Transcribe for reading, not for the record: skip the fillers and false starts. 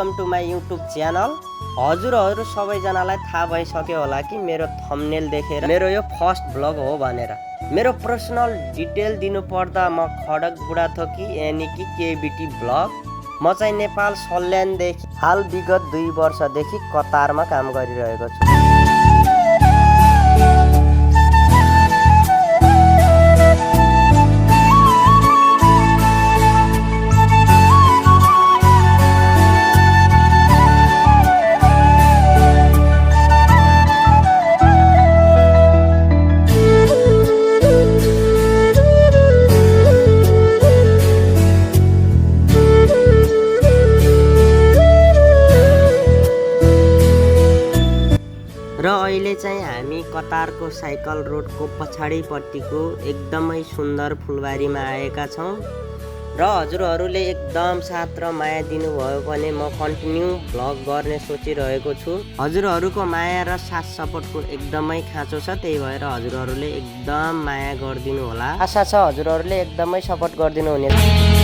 Welcome to my YouTube channel. हजुरहरू सबैजनालाई थाहा भइसक्यो होला कि मेरो थम्बनेल देखेर मेरो यो फर्स्ट ब्लग हो भनेर। मेरो पर्सनल डिटेल दिनु पर्दा म खडक बुढाथोकी यानि कि केबिटी ब्लग। म चाहिँ नेपाल सल्यानदेखि हाल विगत 2 वर्षदेखि कतारमा काम गरिरहेको छु। र अहिले चाहिँ हामी कतारको साइकल रोडको पछाडिपट्टिको एकदमै सुन्दर फुलबारीमा आएका छौँ। र हजुरहरूले एकदम साथ र माया दिनुभयो भने म कन्टिन्यू भ्लग गर्ने सोचिरहेको छु। हजुरहरूको माया र साथ सपोर्टको एकदमै खाँचो छ, त्यही भएर हजुरहरूले एकदम माया गरिदिनु होला। आशा छ हजुरहरूले एकदमै सपोर्ट गरिदिनु हुनेछ।